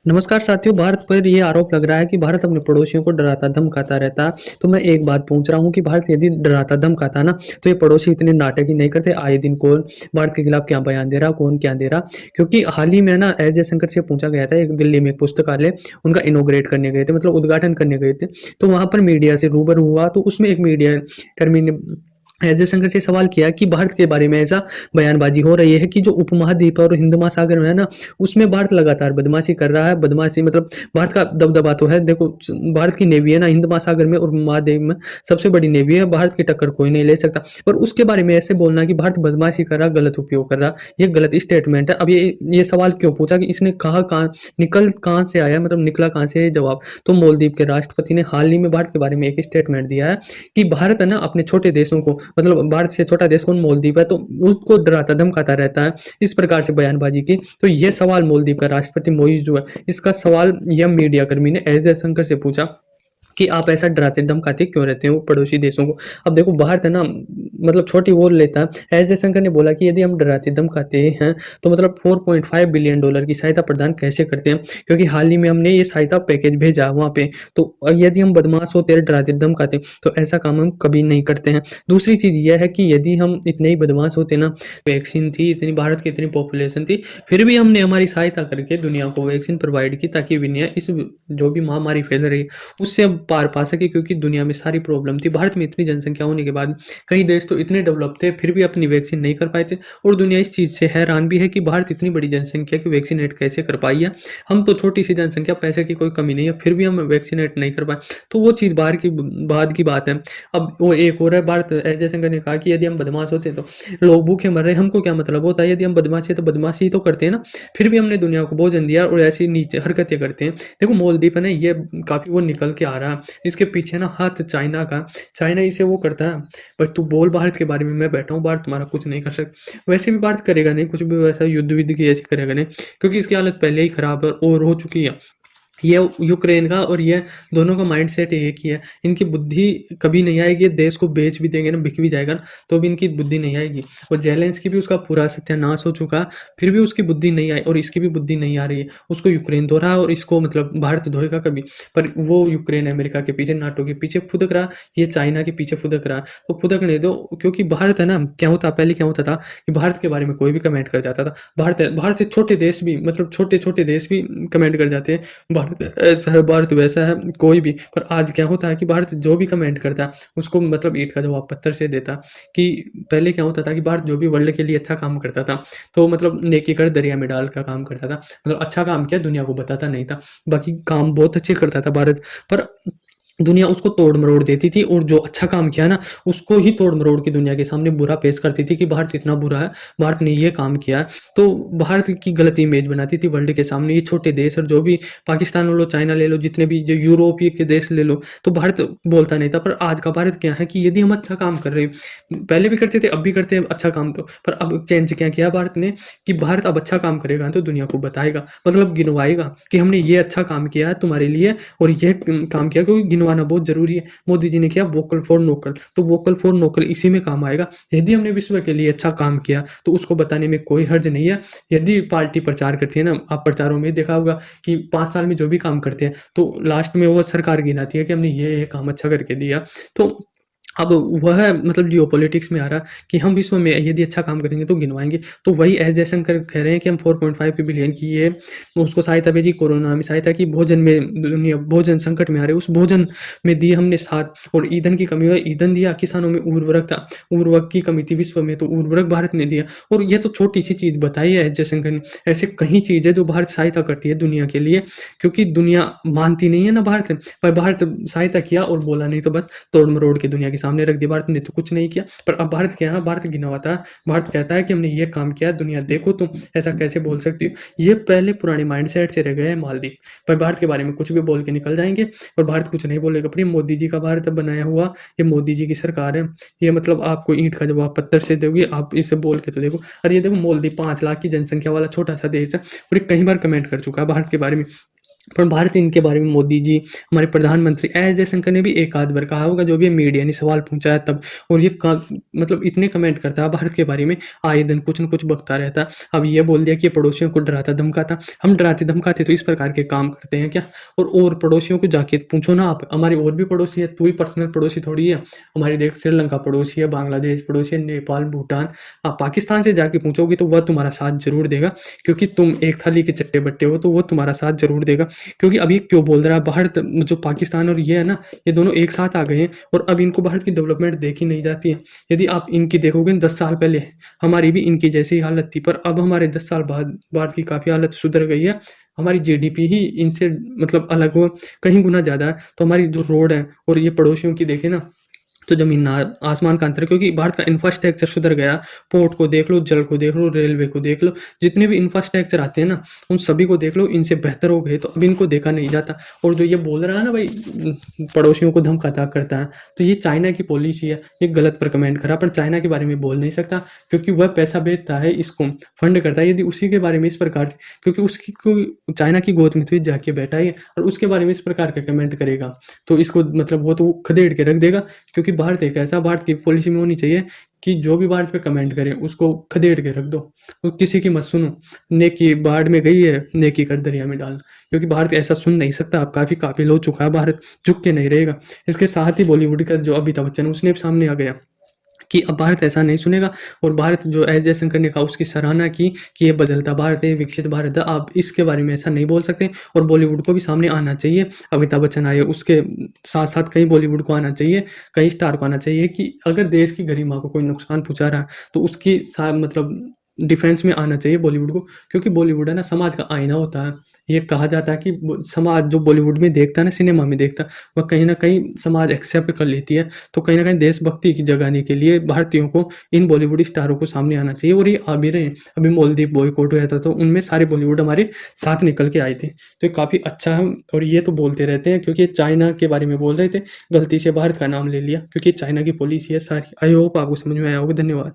नमस्कार साथियों, भारत पर ये आरोप लग रहा है कि भारत अपने पड़ोसियों को डराता धमकाता रहता है। तो मैं एक बात पूछ रहा हूँ कि भारत यदि डराता धमकाता ना, तो ये पड़ोसी इतने नाटक ही नहीं करते। आए दिन कौन भारत के खिलाफ क्या बयान दे रहा, कौन क्या दे रहा। क्योंकि हाल ही में ना एस जयशंकर से पूछा गया था, एक दिल्ली में एक पुस्तकालय उनका इनोग्रेट करने गए थे, मतलब उद्घाटन करने गए थे। तो वहां पर मीडिया से रूबरू हुआ, तो उसमें एक मीडिया कर्मी ने एस जयशंकर से सवाल किया कि भारत के बारे में ऐसा बयानबाजी हो रही है कि जो उपमहाद्वीप और हिंद महासागर में है ना, उसमें भारत लगातार बदमाशी कर रहा है। बदमाशी मतलब भारत का दबदबा तो है। देखो, भारत की नेवी है ना हिंद महासागर में और महाद्वीप में सबसे बड़ी नेवी है। भारत की टक्कर कोई नहीं ले सकता। पर उसके बारे में ऐसे बोलना कि भारत बदमाशी कर रहा, गलत उपयोग कर रहा, ये गलत स्टेटमेंट है। अब ये सवाल क्यों पूछा कि इसने कहा कहाँ निकल कहाँ से आया, मतलब निकला कहाँ से, ये जवाब तो मालदीव के राष्ट्रपति ने हाल ही में भारत के बारे में एक स्टेटमेंट दिया है कि भारत है ना अपने छोटे देशों को, मतलब भारत से छोटा देश कौन, मालदीव है, तो उसको डराता धमकाता रहता है। इस प्रकार से बयानबाजी की। तो ये सवाल मालदीव का राष्ट्रपति मोइज जो है, इसका सवाल यह मीडिया कर्मी ने एस जयशंकर से पूछा कि आप ऐसा डराते धमकाते क्यों रहते हो पड़ोसी देशों को। अब देखो, भारत है ना, मतलब छोटी वो लेता है। एस जयशंकर ने बोला कि यदि हम डराते धमकाते हैं तो मतलब 4.5 बिलियन डॉलर की सहायता प्रदान कैसे करते हैं, क्योंकि हाल ही में हमने ये सहायता पैकेज भेजा वहाँ पे। तो यदि हम बदमाश होते हैं, डराते धमकाते, तो ऐसा काम हम कभी नहीं करते हैं। दूसरी चीज यह है कि यदि हम इतने ही बदमाश होते ना, वैक्सीन थी इतनी, भारत की इतनी पॉपुलेशन थी, फिर भी हमने हमारी सहायता करके दुनिया को वैक्सीन प्रोवाइड की, ताकि दुनिया इस जो भी महामारी फैल रही है उससे अब पार पा सके। क्योंकि दुनिया में सारी प्रॉब्लम थी, भारत में इतनी जनसंख्या होने के बाद कई देश तो इतने डेवलप थे फिर भी अपनी वैक्सीन नहीं कर पाए थे। और दुनिया इस चीज़ से हैरान भी है कि भारत इतनी बड़ी जनसंख्या की वैक्सीनेट कैसे कर पाई है। हम तो छोटी सी जनसंख्या, पैसे की कोई कमी नहीं है, फिर भी हम वैक्सीनेट नहीं कर पाए। तो वो चीज़ बाहर की बाद की बात है। अब वो एक और है, भारत एस जयशंकर ने कहा कि यदि हम बदमाश होते तो लोग भूखे मर रहे, हमको क्या मतलब होता है। यदि हम बदमाशी है तो बदमाशी तो करते हैं ना, फिर भी हमने दुनिया को भोजन दिया और ऐसी नीचे हरकतें करते हैं। देखो, मालदीव है ना, ये काफ़ी वो निकल के आ रहा है। इसके पीछे ना हाथ चाइना का, चाइना इसे वो करता है। पर तू बोल भारत के बारे में, मैं बैठा हूँ, भारत तुम्हारा कुछ नहीं कर सकता। वैसे भी भारत करेगा नहीं कुछ भी, वैसा युद्ध विद्ध की ऐसी करेगा नहीं, क्योंकि इसकी हालत पहले ही खराब है और हो चुकी है। ये यूक्रेन का और ये दोनों का माइंडसेट एक ही है। इनकी बुद्धि कभी नहीं आएगी, देश को बेच भी देंगे ना, बिक भी जाएगा ना, तो भी इनकी बुद्धि नहीं आएगी। और जेलेंस्की भी उसका पूरा सत्यानाश हो चुका, फिर भी उसकी बुद्धि नहीं आई और इसकी भी बुद्धि नहीं आ रही है। उसको यूक्रेन धो रहा है और इसको मतलब भारत धोएगा कभी। पर वो यूक्रेन अमेरिका के पीछे, नाटो के पीछे फुदक रहा, ये चाइना के पीछे फुदक रहा। तो फुदकने दो, क्योंकि भारत है ना, क्या होता पहले क्या होता था कि भारत के बारे में कोई भी कमेंट कर जाता था। भारत से छोटे देश भी, मतलब छोटे छोटे देश भी कमेंट कर जाते हैं, भारत ऐसा है, भारत वैसा है, कोई भी। पर आज क्या होता है कि भारत जो भी कमेंट करता है उसको मतलब ईंट का जवाब पत्थर से देता। कि पहले क्या होता था कि भारत जो भी वर्ल्ड के लिए अच्छा काम करता था तो मतलब नेकी कर दरिया में डाल का काम करता था, मतलब अच्छा काम किया दुनिया को बताता नहीं था। बाकी काम बहुत अच्छे करता था भारत, पर दुनिया उसको तोड़ मरोड़ देती थी, और जो अच्छा काम किया ना उसको ही तोड़ मरोड़ के दुनिया के सामने बुरा पेश करती थी कि भारत इतना बुरा है, भारत ने ये काम किया है। तो भारत की गलत इमेज बनाती थी वर्ल्ड के सामने। ये छोटे देश, और जो भी पाकिस्तान ले लो, चाइना ले लो, जितने भी जो यूरोपीय के देश ले लो, तो भारत बोलता नहीं था। पर आज का भारत क्या है कि यदि हम अच्छा काम कर रहे हैं, पहले भी करते थे अब भी करते हैं अच्छा काम, तो पर अब चेंज क्या किया भारत ने कि भारत अब अच्छा काम करेगा तो दुनिया को बताएगा, मतलब गिनवाएगा कि हमने ये अच्छा काम किया है तुम्हारे लिए, और ये काम किया, क्योंकि गिनवाना बहुत जरूरी है। मोदी जी ने किया वोकल फॉर लोकल, तो वोकल फॉर लोकल इसी में काम आएगा। यदि हमने विश्व के लिए अच्छा काम किया तो उसको बताने में कोई हर्ज नहीं है। यदि पार्टी प्रचार करती है ना, आप प्रचारों में देखा होगा कि 5 साल में जो भी काम करते हैं तो लास्ट में वो सरकार गिनाती है कि हमने ये काम अच्छा करके दिया। तो अब वह मतलब जियोपॉलिटिक्स में आ रहा कि हम विश्व में यदि अच्छा काम करेंगे तो गिनवाएंगे। तो वही एस जयशंकर कह रहे हैं कि हम 4.5 बिलियन की ये उसको सहायता भेजी, कोरोना में सहायता की, भोजन में दुनिया भोजन संकट में आ रहे, उस भोजन में दिए हमने साथ। और ईंधन की कमी हुई, ईंधन दिया। किसानों में उर्वरक था, उर्वरक की कमी थी विश्व में, तो उर्वरक भारत ने दिया। और ये तो छोटी सी चीज़ बताई है एस जयशंकर ने। ऐसे कई चीज़ है जो भारत सहायता करती है दुनिया के लिए, क्योंकि दुनिया मानती नहीं है ना भारत। पर भारत सहायता किया और बोला नहीं तो बस तोड़ मरोड़ के दुनिया के सामने रख दिया। भारत ने तो कुछ नहीं किया। पर अब भारत क्या है, भारत गिनवाता है, भारत कहता है कि हमने ये काम किया, दुनिया देखो तुम ऐसा कैसे बोल सकती हो। ये पहले पुराने माइंडसेट से रह गए हैं मालदीव। पर भारत के बारे में कुछ भी बोल के निकल जाएंगे और भारत कुछ नहीं बोलेगा। पर ये मोदी जी का भारत बनाया हुआ, ये मोदी जी की सरकार है, ये मतलब आपको ईंट का जवाब पत्थर से दोगी। आप इसे बोल के तो देखो। अरे ये देखो, मालदीव 5 लाख की जनसंख्या वाला छोटा सा देश है और ये कई बार कमेंट कर चुका है भारत के बारे में पर भारत इनके बारे में मोदी जी, हमारे प्रधानमंत्री एस जयशंकर ने भी एक आध बार कहा होगा, जो भी मीडिया ने सवाल पूछा है तब। और ये मतलब इतने कमेंट करता है भारत के बारे में, आए दिन कुछ न कुछ बकता रहता है। अब ये बोल दिया कि ये पड़ोसियों को डराता धमकाता। हम डराते धमकाते तो इस प्रकार के काम करते हैं क्या? और पड़ोसियों को जाके पूछो ना आप, हमारे और भी पड़ोसी है, तू ही पर्सनल पड़ोसी थोड़ी है। हमारी देख श्रीलंका पड़ोसी है, बांग्लादेश पड़ोसी है, नेपाल, भूटान। आप पाकिस्तान से जाके पूछोगे तो वह तुम्हारा साथ जरूर देगा, क्योंकि तुम एक थाली के चट्टे बट्टे हो, तो वो तुम्हारा साथ जरूर देगा। क्योंकि अभी क्यों बोल रहा है भारत, जो पाकिस्तान और ये है ना, ये दोनों एक साथ आ गए हैं और अब इनको भारत की डेवलपमेंट देखी नहीं जाती है। यदि आप इनकी देखोगे 10 साल पहले हमारी भी इनकी जैसी हालत थी, पर अब हमारे 10 साल बाद भारत की काफ़ी हालत सुधर गई है। हमारी जीडीपी ही इनसे मतलब अलग हो, कहीं गुना ज़्यादा है। तो हमारी जो रोड है और ये पड़ोसियों की देखे ना, तो ज़मीन आसमान का अंतर है, क्योंकि भारत का इंफ्रास्ट्रक्चर सुधर गया। पोर्ट को देख लो, जल को देख लो, रेलवे को देख लो, जितने भी इंफ्रास्ट्रक्चर आते हैं ना, उन सभी को देख लो, इनसे बेहतर हो गए। तो अब इनको देखा नहीं जाता। और जो ये बोल रहा है ना भाई, पड़ोसियों को धमकाता करता है, तो ये चाइना की पॉलिसी है। ये गलत पर कमेंट करा, पर चाइना के बारे में बोल नहीं सकता, क्योंकि वह पैसा भेजता है, इसको फंड करता है। यदि उसी के बारे में इस प्रकार से, क्योंकि उसकी कोई चाइना की गोद में तो ये जाके बैठा है, और उसके बारे में इस प्रकार का कमेंट करेगा, तो इसको मतलब वो तो खदेड़ के रख देगा। क्योंकि भारत एक ऐसा, भारत की पॉलिसी में होनी चाहिए कि जो भी भारत पे कमेंट करे उसको खदेड़ के रख दो, तो किसी की मत सुनो। नेकी बाढ़ में गई है, नेकी कर दरिया में डाल। क्योंकि भारत ऐसा सुन नहीं सकता, अब काफ़ी काबिल हो चुका है, भारत झुक के नहीं रहेगा। इसके साथ ही बॉलीवुड का जो अमिताभ बच्चन है, उसने भी सामने आ गया कि अब भारत ऐसा नहीं सुनेगा। और भारत जो एस जयशंकर ने कहा, उसकी सराहना की कि ये बदलता भारत है, विकसित भारत है। आप इसके बारे में ऐसा नहीं बोल सकते, और बॉलीवुड को भी सामने आना चाहिए। अमिताभ बच्चन आए, उसके साथ साथ कहीं बॉलीवुड को आना चाहिए, कई स्टार को आना चाहिए, कि अगर देश की गरिमा को कोई नुकसान पहुंचा रहा है तो उसकी मतलब डिफेंस में आना चाहिए बॉलीवुड को। क्योंकि बॉलीवुड है ना, समाज का आईना होता है। ये कहा जाता है कि समाज जो बॉलीवुड में देखता है ना, सिनेमा में देखता है, वह कहीं ना कहीं समाज एक्सेप्ट कर लेती है। तो कहीं न कहीं देशभक्ति की जगाने के लिए भारतीयों को इन बॉलीवुड स्टारों को सामने आना चाहिए, और ये आ भी रहे हैं। अभी मालदीव बॉयकॉट हुआ था, तो उनमें सारे बॉलीवुड हमारे साथ निकल के आए थे। तो ये काफ़ी अच्छा है। और ये तो बोलते रहते हैं, क्योंकि ये चाइना के बारे में बोल रहे थे, गलती से भारत का नाम ले लिया, क्योंकि चाइना की पॉलिसी है सारी। आई होप आपको समझ में आया होगा। धन्यवाद।